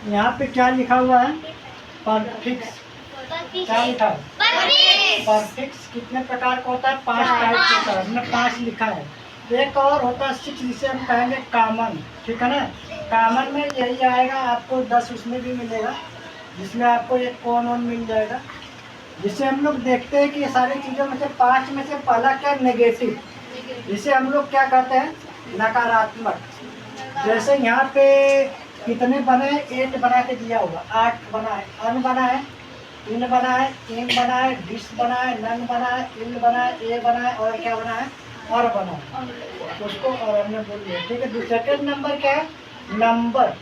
यहाँ पे क्या लिखा हुआ है? परफिक्स। क्या लिखा है? परफिक्स कितने प्रकार का होता है? 5 टाइप का होता है। हमने 5 लिखा है। एक और होता है 6, जिसे हम कहेंगे कॉमन। ठीक है ना? कॉमन में यही आएगा, आपको 10 उसमें भी मिलेगा, जिसमें आपको एक कौन वन मिल जाएगा। जिसे हम लोग देखते हैं कि ये सारी चीज़ों में से 5 में से पहला क्या? नेगेटिव। जिसे हम लोग क्या कहते हैं? नकारात्मक। जैसे यहाँ पे कितने बने? 8 बना के दिया होगा, 8 बना है, अन बना है, इन बना है, इन बना है, डिस बना है, नन बना है, इन बना है, ए बना है, और क्या बना है? और बना है। उसको और हमने बोल दिया। ठीक है। सेकंड नंबर क्या है? नंबर।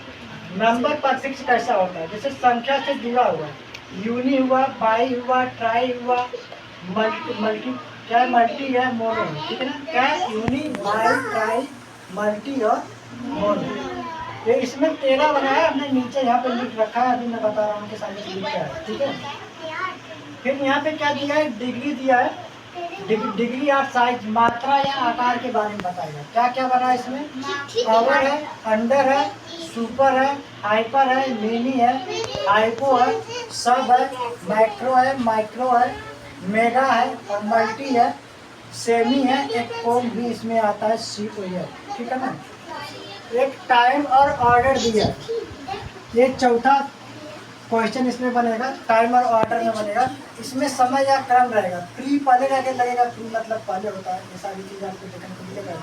नंबर परफिक्स कैसा होता है? जैसे संख्या से जुड़ा हुआ, यूनी हुआ, बाई हुआ, ट्राई हुआ, मल्टी मल्टी क्या है? मल्टी है, मोनो है। ठीक है ना? क्या है? यूनी, बाई, ट्राई, मल्टी और मोनो। ये इसमें 13 बनाया हमने, नीचे यहाँ पे लिख रखा है, अभी मैं बता रहा हूँ कि सारी चीज क्या है। ठीक है। फिर यहाँ पे क्या दिया है? डिग्री दिया है। डिग्री और साइज, मात्रा या आकार के बारे में बताएगा। क्या क्या बना है इसमें? ओवर है, अंडर है, सुपर है, हाइपर है, मिनी है, हाइपो है, सब है, मैक्रो है, माइक्रो है, मेगा है और मल्टी है, सेमी है, एक कोम भी इसमें आता है, सी को है। ठीक है ना? एक टाइम और ऑर्डर दिया। ये चौथा क्वेश्चन इसमें बनेगा, टाइम और ऑर्डर में बनेगा। इसमें समय या क्रम रहेगा। प्री पहले रह के लगेगा, प्री मतलब पहले होता है, ये सारी चीज़ आपको देखने को मिलेगा।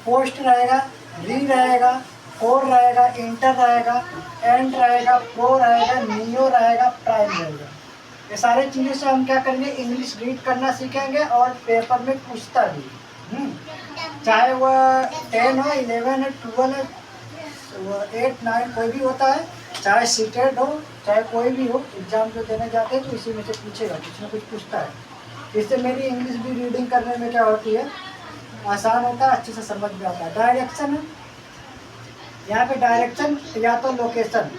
पोस्ट रहेगा, री रहेगा, कोर रहेगा, इंटर रहेगा, एंड रहेगा, प्रो रहेगा, नियो रहेगा, प्राइम रहेगा। ये सारे चीज़ों से हम क्या करेंगे? इंग्लिश रीड करना सीखेंगे और पेपर में पूछता भी। चाहे वह 10 हो, 11 है, 12 है, 8, 9 कोई भी होता है, चाहे सीटेड हो, चाहे कोई भी हो, एग्जाम जो देने जाते हैं तो इसी में से पूछेगा, कुछ ना कुछ पूछता है। इससे मेरी इंग्लिश भी रीडिंग करने में क्या होती है? आसान होता है, अच्छे से समझ में आता है। डायरेक्शन है, यहाँ पे डायरेक्शन या तो लोकेशन,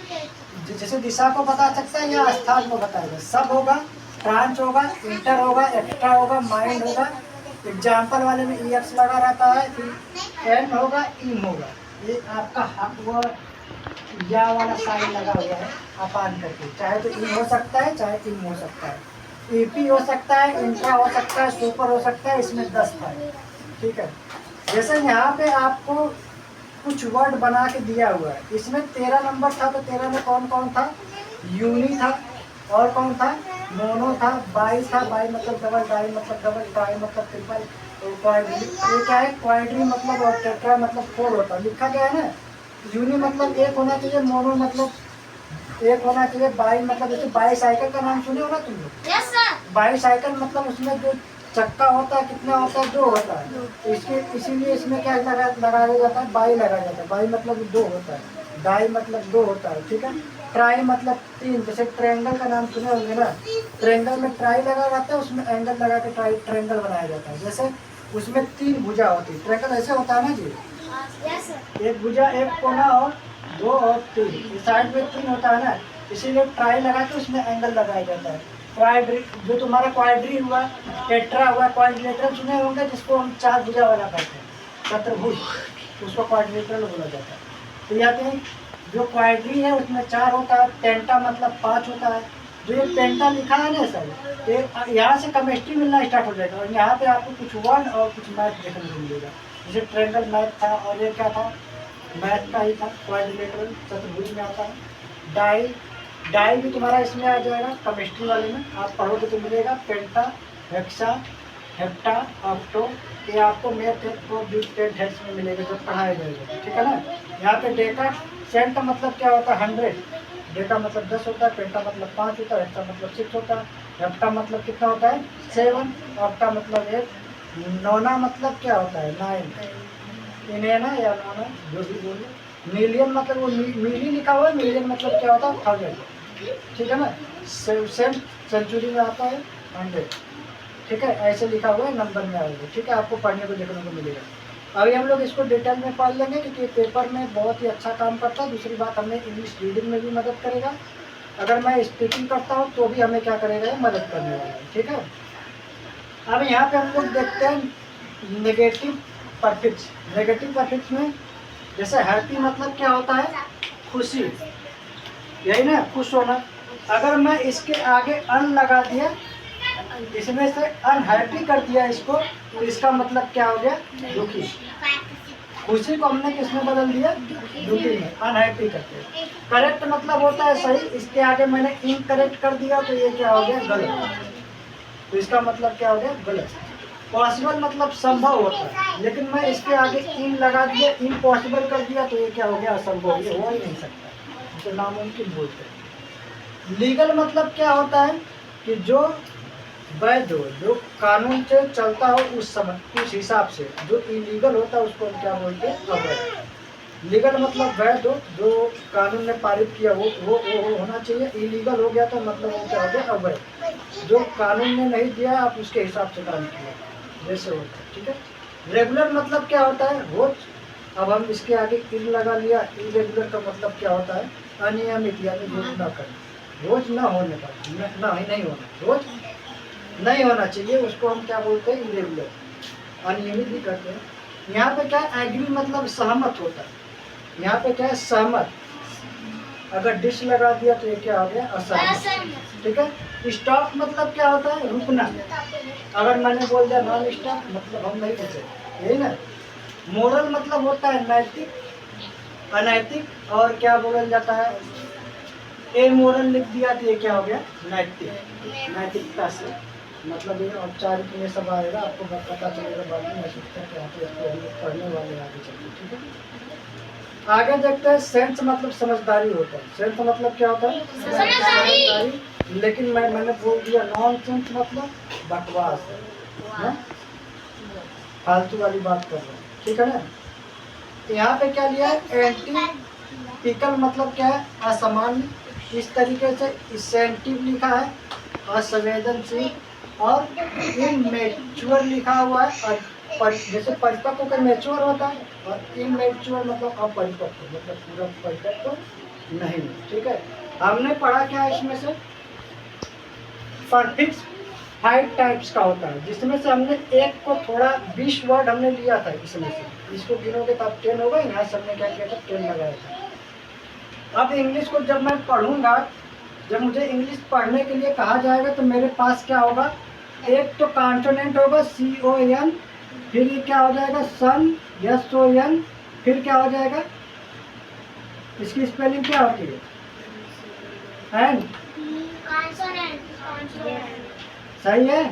जैसे दिशा को बता सकता है या स्थान को बताएगा। सब होगा, ब्रांच होगा, इंटर होगा, एक्स्ट्रा होगा, माइंड होगा। एग्जाम्पल वाले में ई एक्स लगा रहता है, फिर एन होगा, इन होगा। ये आपका वो या वाला साइन लगा हुआ है, अपान करके, चाहे तो इन हो सकता है, चाहे इन हो सकता है, ईपी हो सकता है, इंट्रा हो सकता है, सुपर हो सकता है। इसमें 10 था। ठीक है। जैसे यहाँ पे आपको कुछ वर्ड बना के दिया हुआ है, इसमें 13 नंबर था, तो 13 में कौन कौन था? यूनी था, और कौन था? मोनो था, बाई था, बाई मतलब डबल, डाई मतलब डबल, ट्राई मतलब ट्रिपल, क्वाड्री। ये क्या है? क्वाड्री मतलब, और टेट्रा मतलब 4 होता है, लिखा गया है ना। यूनी मतलब 1 होना चाहिए, मोनो मतलब 1 होना चाहिए, बाई मतलब, जैसे बाई साइकिल का नाम सुने हो ना तुम लोग? Yes sir. बाई साइकिल मतलब उसमें जो चक्का होता है कितना होता है? 2 होता है। तो इसके इसीलिए इसमें क्या लगाया जाता है? बाई लगाया जाता है। बाई मतलब 2 होता है, डाई मतलब 2 होता है। ठीक है। ट्राई मतलब 3, जैसे ट्रायंगल का नाम सुने होंगे ना, ट्रायंगल में ट्राई लगा रहता है, उसमें एंगल लगा के ट्रायंगल बनाया जाता है। जैसे उसमें 3 भुजा होती है, ट्रायंगल ऐसे होता है ना जी, एक भुजा, एक कोना और 2 और 3, साइड में 3 होता है ना, इसीलिए ट्राई लगा के उसमें एंगल लगाया जाता है। क्वाड्री, जो तुम्हारा क्वाड्री हुआ, टेट्रा हुआ, क्वाड्रिलेटरल सुने होंगे, जिसको हम 4 भुजा वाला कहते हैं, चतुर्भुज, उसको क्वाड्रिलेटरल बोला जाता है। तो यहाँ पे जो क्वाड्री है उसमें 4 होता है, पेंटा मतलब 5 होता है। जो ये पेंटा लिखा है ना सर, तो यहाँ से केमिस्ट्री मिलना स्टार्ट हो जाएगा, और यहाँ पे आपको कुछ वन और कुछ मैथ देखने को मिलेगा। जैसे ट्रायंगल मैथ था, और ये क्या था? मैथ का ही था, क्वाड्रिलेटरल चतुर्भुज में आता है। डाई, डाई भी तुम्हारा इसमें आ जाएगा, केमिस्ट्री वाले में आप पढ़ोगे तो मिलेगा। पेंटा, हेक्सा, हेप्टा, ऑक्टो, ये आपको मैथ हेक्स में मिलेगा जब पढ़ाया जाएगा। ठीक है ना? यहाँ पे डेका, सेंट मतलब क्या होता है? 100। डेका मतलब 10 होता है, पेंटा मतलब 5 होता है, हेक्सा मतलब 6 होता है, हेप्टा मतलब कितना होता है? 7, ऑक्टा मतलब 1, नौना मतलब क्या होता है? 9, इन्हें ना या नौना जो भी बोलो। मिलियन मतलब वो मिली लिखा हुआ है, मिलियन मतलब क्या होता है? 1000। ठीक है ना? सेंचुरी में आता है 100। ठीक है, ऐसे लिखा हुआ है, नंबर में आएगा। ठीक है, आपको पढ़ने को देखने को मिलेगा। अभी हम लोग इसको डिटेल में पढ़ लेंगे, क्योंकि पेपर में बहुत ही अच्छा काम करता है। दूसरी बात, हमें इंग्लिश रीडिंग में भी मदद करेगा। अगर मैं स्पीकिंग करता हूँ तो भी हमें क्या करेगा? मदद करने वाला है। ठीक है। अब यहाँ पे हम लोग देखते हैं नेगेटिव परफिक्स। नेगेटिव परफिक्स में जैसे हैप्पी मतलब क्या होता है? खुशी। यही ना, खुश होना। अगर मैं इसके आगे अन लगा दिया, इसमें से अनहैप्पी कर दिया इसको, तो इसका मतलब क्या हो गया? दुखी। खुशी को हमने किसमें बदल दिया? दुखी में, अनहैप्पी करते। करेक्ट मतलब होता है सही, इसके आगे मैंने इनकरेक्ट कर दिया तो ये क्या हो गया? गलत। तो इसका मतलब क्या हो गया? गलत। पॉसिबल मतलब संभव होता है, लेकिन मैं इसके आगे इन लगा दिया, इम्पॉसिबल कर दिया तो ये क्या हो गया? असंभव, ये हो ही नहीं सकता, तो नामुमकिन बोलते हैं। लीगल मतलब क्या होता है कि जो वैध हो, जो कानून से चलता हो उस समय, उस हिसाब से। जो इलीगल होता है उसको हम क्या बोलते हैं? अवैध। लीगल मतलब वैध हो, जो कानून ने पारित किया वो होना चाहिए। इलीगल हो गया तो मतलब वो क्या हो गया? अवैध। जो कानून ने नहीं दिया आप उसके हिसाब से काम किया, जैसे होता है। ठीक है। रेगुलर मतलब क्या होता है? रोज। अब हम इसके आगे इन लगा लिया। इरेगुलर का मतलब क्या होता है? अनियमित, यानी रोज ना करना, रोज ना होने पर, ना ही नहीं होना, रोज नहीं होना चाहिए, उसको हम क्या बोलते हैं? इरेगुलर, अनियमित भी करते हैं। यहाँ पे क्या एग्री मतलब सहमत होता है। यहाँ पे क्या है? सहमत। अगर डिश लगा दिया तो ये क्या हो गया? असहमत। ठीक है। स्टॉप मतलब क्या होता है? रुकना। अगर मैंने बोल दिया नॉन स्टॉप, मतलब हम नहीं रुके, यही ना। मोरल मतलब होता है नैतिक, अनैतिक, और क्या बोला जाता है? ए मोरल लिख दिया तो ये क्या हो गया? नैतिक, नैतिकता से मतलब ये औपचारिक में सब आएगा, आपको पता चलेगा बाद में नैतिकता क्या होती है, पढ़ने वाले आगे चलते। ठीक है। आगे देखते हैं। सेंस मतलब समझदारी होता है। सेंस मतलब क्या होता है? समझदारी। लेकिन मैंने बोल दिया नॉन सेंस मतलब बकवास है, फालतू वाली बात कर रहे हैं। ठीक है ना। यहाँ पे क्या लिया है? एंटीपिकल मतलब क्या है? असामान्य। इस तरीके से इंसेंटिव लिखा है, असंवेदनशील, और इमेच्योर लिखा हुआ है। और जैसे परिपक्व का मैच्योर होता है, और इमेच्योर मतलब अपरिपक्व, मतलब पूरा परिपक्व नहीं। ठीक है। हमने पढ़ा क्या है इसमें से? परफिक्स 5 टाइप्स का होता है, जिसमें से हमने एक को थोड़ा 20 वर्ड हमने लिया था इसमें से। इसको गिनोगे तो आप 10 होगा। यहाँ से हमने क्या किया था? 10 लगाया था। अब इंग्लिश को जब मैं पढ़ूंगा, जब मुझे इंग्लिश पढ़ने के लिए कहा जाएगा तो मेरे पास क्या होगा? एक तो कॉन्सोनेंट होगा CON, फिर ये क्या हो जाएगा? सन, SON, फिर क्या हो जाएगा? इसकी स्पेलिंग क्या होती है? एंड। सही है?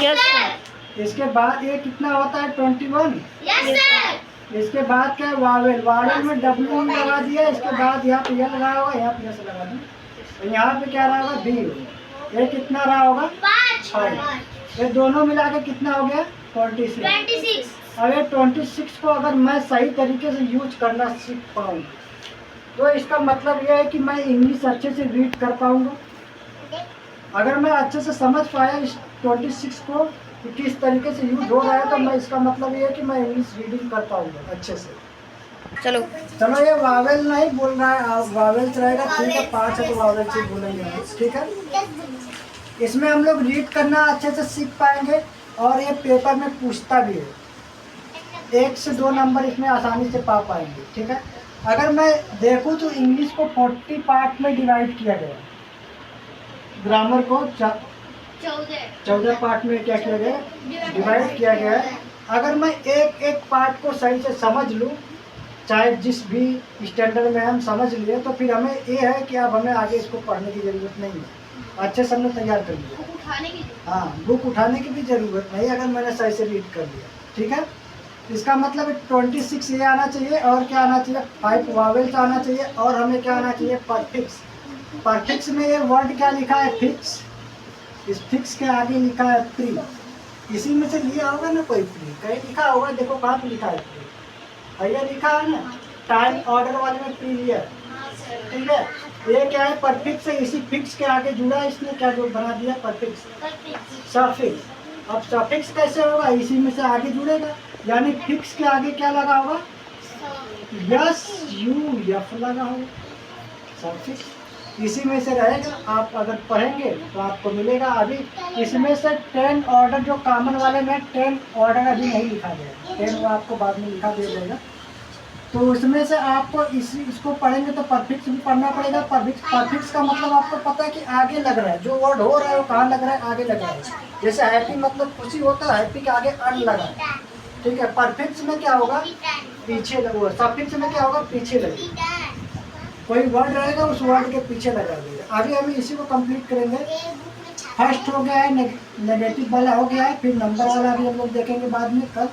Yes sir. इसके बाद ये कितना होता है? 21। Yes sir. इसके बाद क्या है? वावेल। वावेल में W लगा दिया, इसके बाद यहाँ पे L लगा होगा, यहाँ पे S लगा दिया, और यहाँ पे क्या रहा होगा? B। ये कितना रहा होगा? 5। ये दोनों मिला के कितना हो गया? 26। अब ये 26 को अगर मैं सही तरीके से यूज करना सीख पाऊँ तो इसका मतलब यह है कि मैं इंग्लिश अच्छे से रीड कर पाऊँगा। अगर मैं अच्छे से समझ पाया इस 26 को कि किस तरीके से यूज हो रहा है, तो मैं इसका मतलब ये है कि मैं इंग्लिश रीडिंग कर पाऊंगा अच्छे से। चलो ये वावेल नहीं बोल रहा है, आप वावेल रहेगा। ठीक है, 5 है तो वावेल से बोलेंगे हम। ठीक है। इसमें हम लोग रीड करना अच्छे से सीख पाएंगे, और ये पेपर में पूछता भी है। 1 से 2 नंबर इसमें आसानी से पा पाएंगे। ठीक है। अगर मैं देखूँ तो इंग्लिश को 40 पार्ट में डिवाइड किया गया, ग्रामर को 14 पार्ट में क्या किया गया? डिवाइड किया गया है। अगर मैं एक एक पार्ट को सही से समझ लूँ, चाहे जिस भी स्टैंडर्ड में हम समझ लिए, तो फिर हमें ये है कि अब हमें आगे इसको पढ़ने की ज़रूरत नहीं है। अच्छे से हमने तैयार कर लिया। हाँ, बुक उठाने की भी ज़रूरत नहीं अगर मैंने सही से रीड कर लिया। ठीक है। इसका मतलब 26 ये आना चाहिए, और क्या आना चाहिए? 5 वावेल्स आना चाहिए, और हमें क्या आना चाहिए? परफिक्स। परफिक्स में ये वर्ड क्या लिखा है? फिक्स। इस फिक्स के आगे लिखा है प्री। इसी में से लिया होगा ना कोई प्री, कहीं लिखा होगा, देखो कहाँ पे लिखा है प्री? भैया लिखा है ना, टाइम ऑर्डर वाले में प्री लिया। ठीक है। ये क्या है? परफिक्स से इसी फिक्स के आगे जुड़ा, इसने क्या जो बना दिया? Prefix, suffix. अब सफिक्स कैसे होगा? इसी में से आगे जुड़ेगा, यानी फिक्स के आगे क्या लगा होगा? SUF लगा होगा, सफिक्स इसी में से रहेगा। आप अगर पढ़ेंगे तो आपको मिलेगा। अभी इसमें से 10 ऑर्डर जो कॉमन वाले में 10 ऑर्डर अभी नहीं लिखा गया, 10 वो आपको बाद में लिखा दे देगा। तो उसमें से आपको इसको पढ़ेंगे तो परफिक्स भी पढ़ना पड़ेगा। परफिक्स का मतलब आपको पता है कि आगे लग रहा है, जो वर्ड हो रहा है वो कहाँ लग रहा है, आगे लग रहा है। जैसे हैप्पी मतलब खुशी होता है, हैप्पी के आगे अन लगा है, ठीक है। परफिक्स में क्या होगा, पीछे लगा। सफिक्स में क्या होगा, पीछे लगेगा। कोई वर्ड रहेगा उस वर्ड के पीछे लगा देगा। आगे हम इसी को कंप्लीट करेंगे। फर्स्ट हो गया है नेगेटिव वाला हो गया है, फिर नंबर वाला भी हम लोग देखेंगे बाद में कल।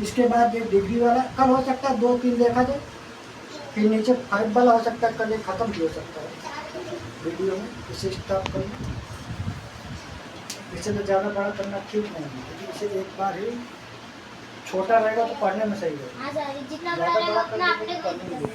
इसके बाद एक डिग्री वाला कल हो सकता है, 2-3 देखा जाए। फिर नीचे 5 वाला हो सकता है, कल एक खत्म भी हो सकता है वीडियो में। इसे स्टॉप करें, इसे तो ज़्यादा बड़ा करना ठीक नहीं है, क्योंकि इसे एक बार ही छोटा रहेगा तो पढ़ने में सही है, ज़्यादा बड़ा करने में पढ़ने में